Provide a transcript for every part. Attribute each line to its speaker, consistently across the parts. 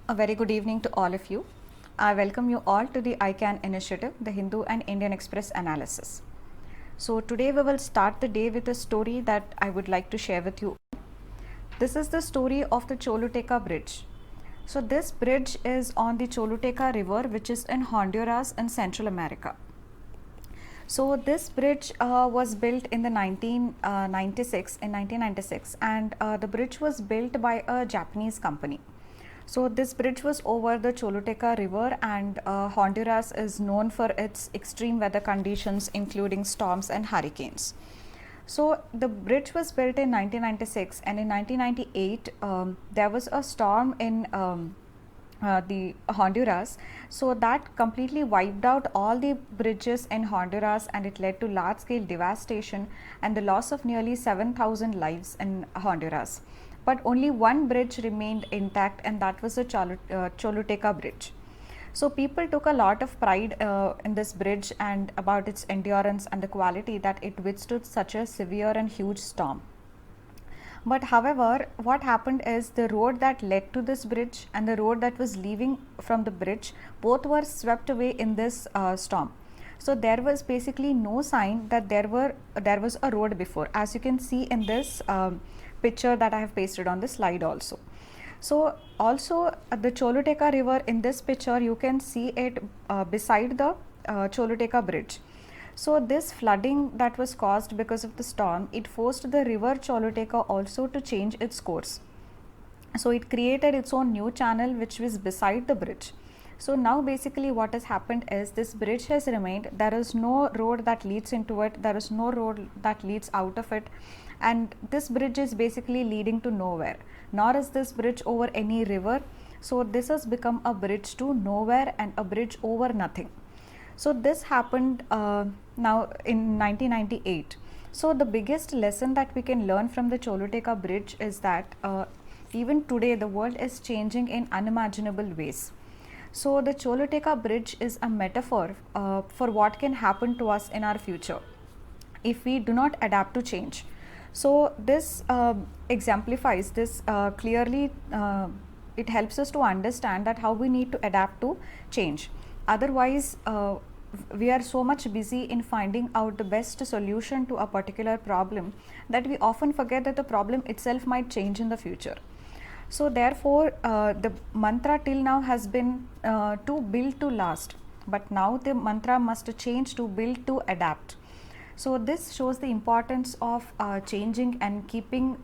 Speaker 1: A very good evening to all of you. I welcome you all to the ICAN initiative, the Hindu and Indian Express analysis. So today we will start the day with a story that I would like to share with you. This is the story of the Choloteca Bridge. So this bridge is on the Choluteca River, which is in Honduras in Central America. So this bridge was built in the 1996, and the bridge was built by a Japanese company. So this bridge was over the Choluteca River, and Honduras is known for its extreme weather conditions, including storms and hurricanes. So the bridge was built in 1996, and in 1998 there was a storm in the Honduras. So that completely wiped out all the bridges in Honduras, and it led to large scale devastation and the loss of nearly 7,000 lives in Honduras. But only one bridge remained intact, and that was the Choloteca Bridge. So people took a lot of pride in this bridge and about its endurance and the quality that it withstood such a severe and huge storm. But however, what happened is the road that led to this bridge and the road that was leaving from the bridge, both were swept away in this storm. So there was basically no sign that there was a road before, as you can see in this picture that I have pasted on the slide also. So also the Choluteca River, in this picture you can see it beside the Choluteca Bridge. So this flooding that was caused because of the storm, it forced the river Choluteca also to change its course. So it created its own new channel which was beside the bridge. So now basically what has happened is this bridge has remained. There is no road that leads into it, there is no road that leads out of it, and this bridge is basically leading to nowhere, nor is this bridge over any river. So this has become a bridge to nowhere and a bridge over nothing. So this happened now in 1998. So the biggest lesson that we can learn from the Choluteca Bridge is that even today the world is changing in unimaginable ways. So the Choluteca Bridge is a metaphor for what can happen to us in our future if we do not adapt to change. So this exemplifies this clearly. It helps us to understand that how we need to adapt to change. Otherwise, we are so much busy in finding out the best solution to a particular problem that we often forget that the problem itself might change in the future. So therefore, the mantra till now has been to build to last, but now the mantra must change to build to adapt. So this shows the importance of changing and keeping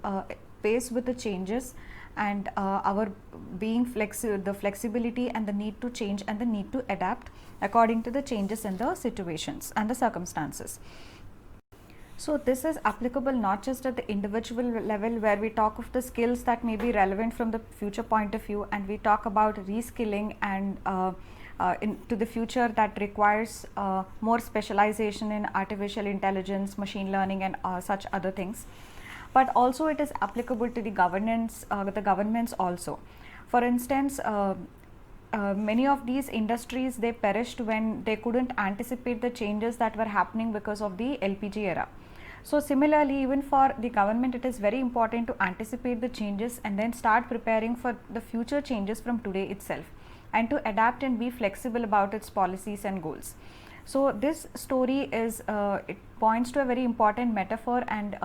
Speaker 1: pace with the changes, and our being the flexibility and the need to change and the need to adapt according to the changes in the situations and the circumstances. So this is applicable not just at the individual level, where we talk of the skills that may be relevant from the future point of view, and we talk about reskilling and into the future that requires more specialization in artificial intelligence, machine learning, and such other things. But also it is applicable to the governments also. For instance, many of these industries, they perished when they couldn't anticipate the changes that were happening because of the LPG era. So similarly, even for the government, it is very important to anticipate the changes and then start preparing for the future changes from today itself, and to adapt and be flexible about its policies and goals. So this story is it points to a very important metaphor, and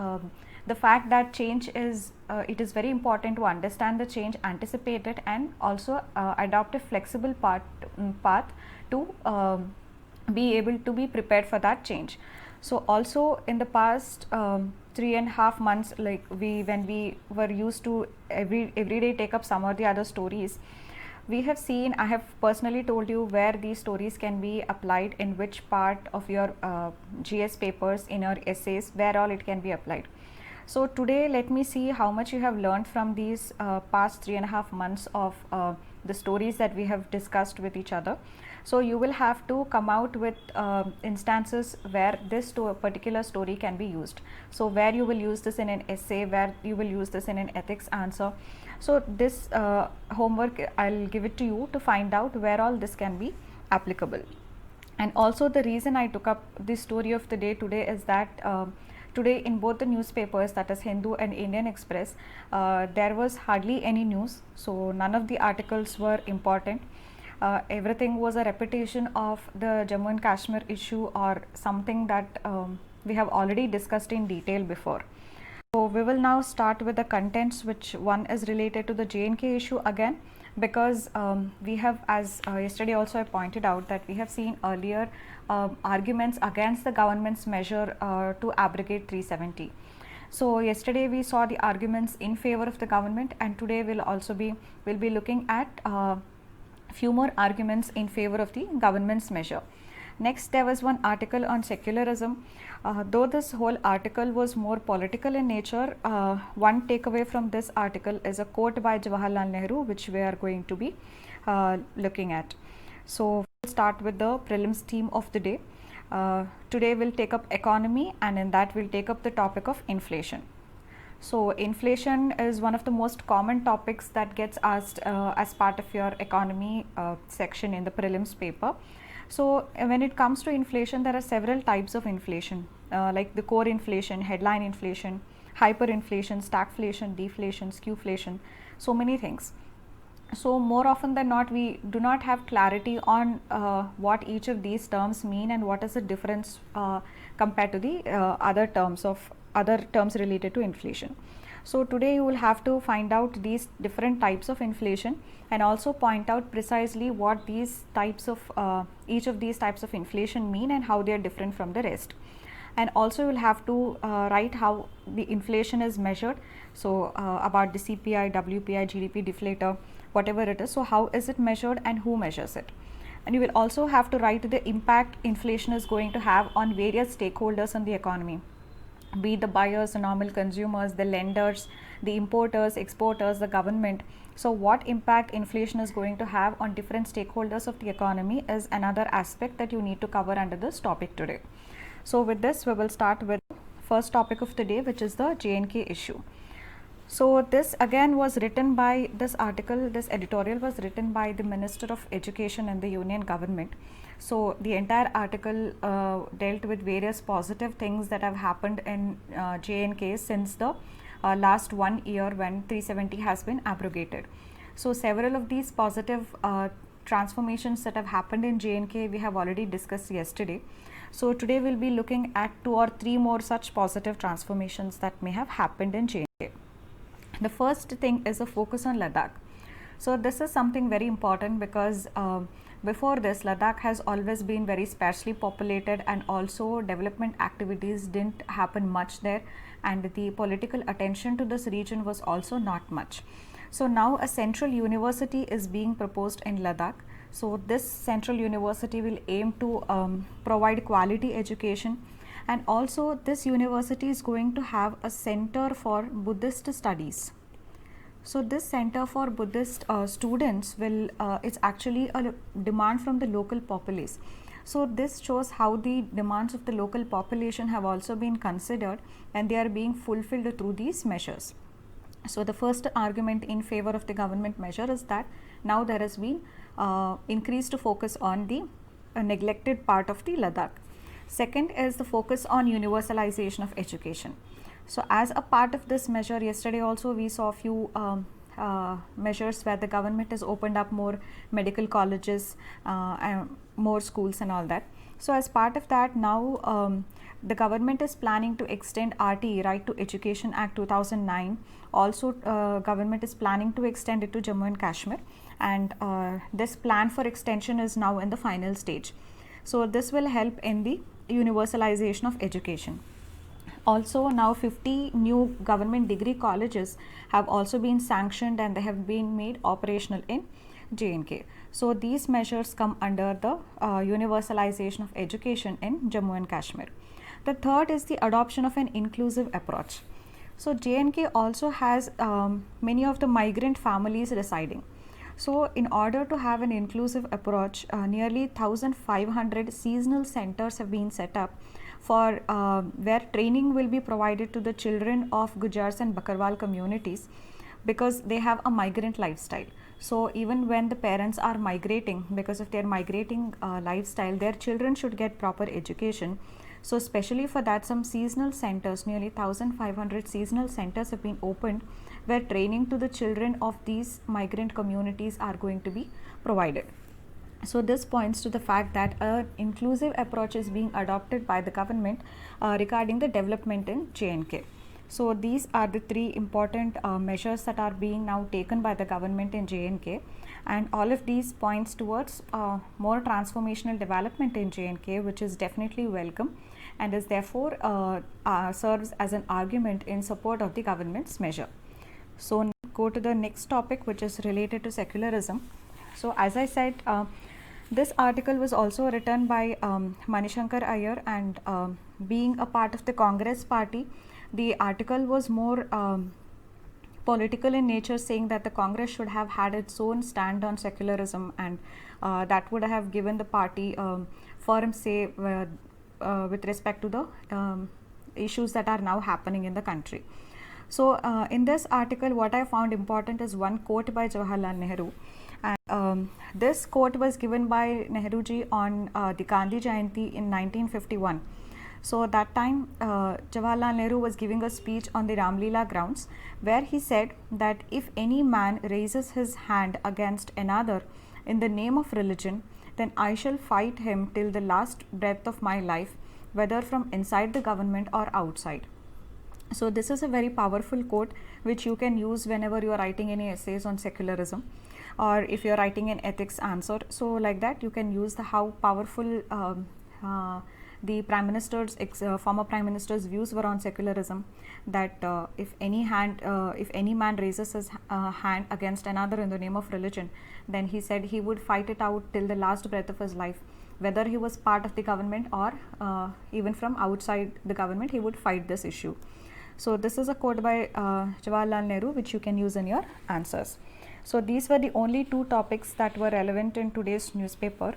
Speaker 1: the fact that change is it is very important to understand the change, anticipate it, and also adopt a flexible path to be able to be prepared for that change. So also in the past 3.5 months, like when we were used to every day take up some or the other stories, we have seen, I have personally told you where these stories can be applied, in which part of your GS papers, in your essays, where all it can be applied. So today let me see how much you have learned from these past 3.5 months of the stories that we have discussed with each other. So you will have to come out with instances where this particular story can be used. So where you will use this in an essay, where you will use this in an ethics answer. So this homework, I'll give it to you to find out where all this can be applicable. And also the reason I took up this story of the day today is that today in both the newspapers, that is Hindu and Indian Express, there was hardly any news. So none of the articles were important. Everything was a repetition of the Jammu and Kashmir issue or something that we have already discussed in detail before. So we will now start with the contents, which one is related to the J&K issue again, because we have, as yesterday also I pointed out, that we have seen earlier arguments against the government's measure to abrogate 370. So yesterday we saw the arguments in favor of the government, and today we'll be looking at few more arguments in favor of the government's measure. Next, there was one article on secularism. Though this whole article was more political in nature, one takeaway from this article is a quote by Jawaharlal Nehru, which we are going to be looking at. So we'll start with the prelims theme of the day. Today we'll take up economy, and in that we'll take up the topic of inflation. So inflation is one of the most common topics that gets asked as part of your economy section in the prelims paper. So when it comes to inflation, there are several types of inflation, like the core inflation, headline inflation, hyperinflation, stagflation, deflation, skewflation, so many things. So more often than not, we do not have clarity on what each of these terms mean and what is the difference compared to the other terms related to inflation. So today you will have to find out these different types of inflation and also point out precisely what these types of each of these types of inflation mean and how they are different from the rest. And also you will have to write how the inflation is measured. So about the CPI, WPI, GDP, deflator, whatever it is. So how is it measured and who measures it? And you will also have to write the impact inflation is going to have on various stakeholders in the economy, be it the buyers, the normal consumers, the lenders, the importers, exporters, the government. So what impact inflation is going to have on different stakeholders of the economy is another aspect that you need to cover under this topic today. So with this, we will start with first topic of the day, which is the J&K issue. So this again was written by this editorial was written by the Minister of Education in the Union government. So the entire article dealt with various positive things that have happened in J&K since the last 1 year when 370 has been abrogated. So several of these positive transformations that have happened in J&K we have already discussed yesterday. So today we'll be looking at 2 or 3 more such positive transformations that may have happened in J&K. The first thing is a focus on Ladakh. So this is something very important because before this, Ladakh has always been very sparsely populated, and also development activities didn't happen much there, and the political attention to this region was also not much. So now a central university is being proposed in Ladakh. So this central university will aim to provide quality education, and also this university is going to have a center for Buddhist studies. So this center for Buddhist students will it's actually a demand from the local populace. So this shows how the demands of the local population have also been considered, and they are being fulfilled through these measures. So the first argument in favor of the government measure is that now there has been increased focus on the neglected part of the Ladakh. Second is the focus on universalization of education. So as a part of this measure, yesterday also we saw a few measures where the government has opened up more medical colleges, more schools and all that. So as part of that, now the government is planning to extend RTE, Right to Education Act 2009. Also government is planning to extend it to Jammu and Kashmir, and this plan for extension is now in the final stage. So this will help in the universalization of education. Also now 50 new government degree colleges have also been sanctioned, and they have been made operational in J&K. So these measures come under the universalization of education in Jammu and Kashmir. The third is the adoption of an inclusive approach. So J&K also has many of the migrant families residing. So in order to have an inclusive approach, nearly 1,500 seasonal centers have been set up for where training will be provided to the children of Gujars and Bakarwal communities, because they have a migrant lifestyle. So even when the parents are migrating, because of their migrating lifestyle, their children should get proper education. So especially for that, some seasonal centers, nearly 1,500 seasonal centers have been opened, where training to the children of these migrant communities are going to be provided. So this points to the fact that an inclusive approach is being adopted by the government regarding the development in J&K. So these are the three important measures that are being now taken by the government in J&K, and all of these points towards more transformational development in J&K, which is definitely welcome and is therefore serves as an argument in support of the government's measure. So go to the next topic, which is related to secularism. So as I said, this article was also written by Manishankar Iyer, and being a part of the Congress party, the article was more political in nature, saying that the Congress should have had its own stand on secularism, and that would have given the party firm say with respect to the issues that are now happening in the country. So in this article, what I found important is one quote by Jawaharlal Nehru, and this quote was given by Nehruji on the Gandhi Jayanti in 1951. So that time Jawaharlal Nehru was giving a speech on the Ramlila grounds, where he said that if any man raises his hand against another in the name of religion, then I shall fight him till the last breath of my life, whether from inside the government or outside. So this is a very powerful quote which you can use whenever you are writing any essays on secularism, or if you are writing an ethics answer. So like that you can use the how powerful the Prime Minister's former Prime Minister's views were on secularism, that if any man raises his hand against another in the name of religion, then he said he would fight it out till the last breath of his life, whether he was part of the government or even from outside the government, he would fight this issue. So this is a quote by Jawaharlal Nehru, which you can use in your answers. So these were the only two topics that were relevant in today's newspaper.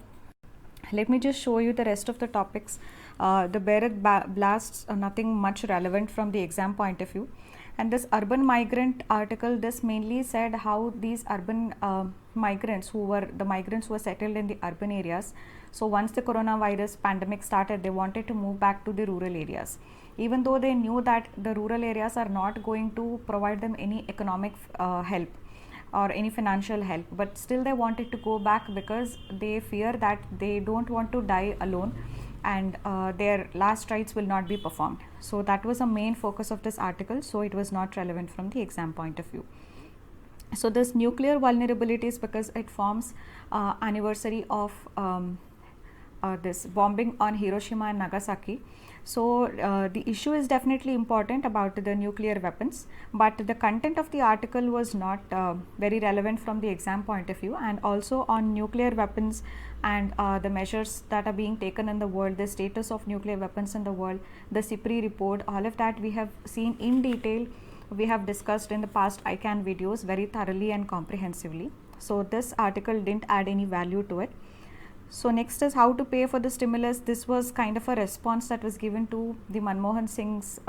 Speaker 1: Let me just show you the rest of the topics. The Bharat blasts nothing much relevant from the exam point of view. And this urban migrant article, this mainly said how these urban migrants who were settled in the urban areas. So once the coronavirus pandemic started, they wanted to move back to the rural areas, even though they knew that the rural areas are not going to provide them any economic help or any financial help, but still they wanted to go back because they fear that they don't want to die alone, and their last rites will not be performed. So that was a main focus of this article, so it was not relevant from the exam point of view. So this nuclear vulnerabilities, because it forms anniversary of this bombing on Hiroshima and Nagasaki. So the issue is definitely important about the nuclear weapons, but the content of the article was not very relevant from the exam point of view. And also on nuclear weapons and the measures that are being taken in the world, the status of nuclear weapons in the world, the CIPRI report, all of that we have seen in detail. We have discussed in the past ICANN videos very thoroughly and comprehensively. So this article didn't add any value to it. So next is how to pay for the stimulus. This was kind of a response that was given to the Manmohan Singh's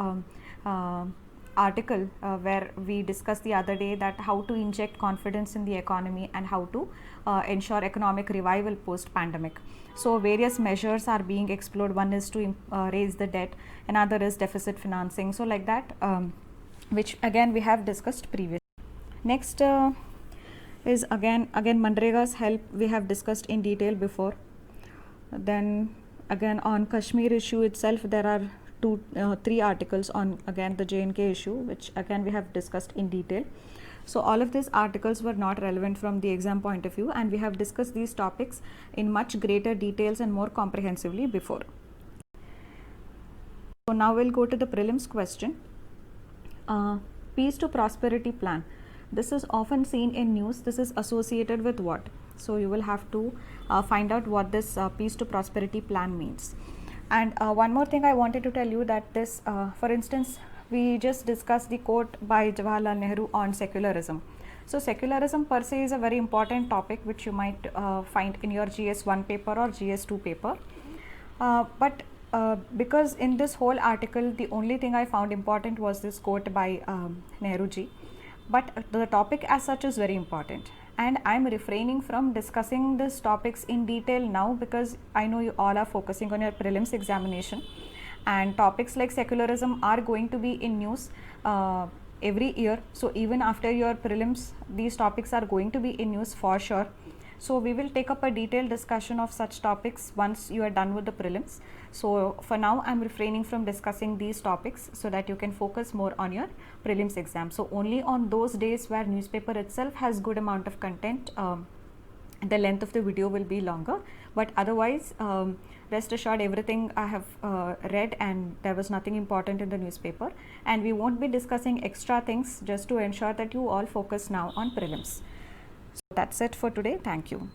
Speaker 1: article, where we discussed the other day that how to inject confidence in the economy and how to ensure economic revival post pandemic. So various measures are being explored. One is to raise the debt, another is deficit financing. So like that, which again we have discussed previously. Next is again Manrega's help, we have discussed in detail before. Then again on Kashmir issue itself, there are three articles on again the J&K issue, which again we have discussed in detail. So all of these articles were not relevant from the exam point of view, and we have discussed these topics in much greater details and more comprehensively before. So now we'll go to the prelims question. Peace to prosperity plan. This is often seen in news. This is associated with what? So you will have to find out what this peace to prosperity plan means. And one more thing I wanted to tell you, that this, for instance, we just discussed the quote by Jawaharlal Nehru on secularism. So secularism per se is a very important topic which you might find in your GS1 paper or GS2 paper. But because in this whole article, the only thing I found important was this quote by Nehruji. But the topic as such is very important, and I am refraining from discussing these topics in detail now because I know you all are focusing on your prelims examination, and topics like secularism are going to be in news every year. So even after your prelims, these topics are going to be in news for sure. So we will take up a detailed discussion of such topics once you are done with the prelims. So for now, I'm refraining from discussing these topics so that you can focus more on your prelims exam. So only on those days where newspaper itself has good amount of content, the length of the video will be longer, but otherwise rest assured everything I have read, and there was nothing important in the newspaper, and we won't be discussing extra things, just to ensure that you all focus now on prelims. So that's it for today. Thank you.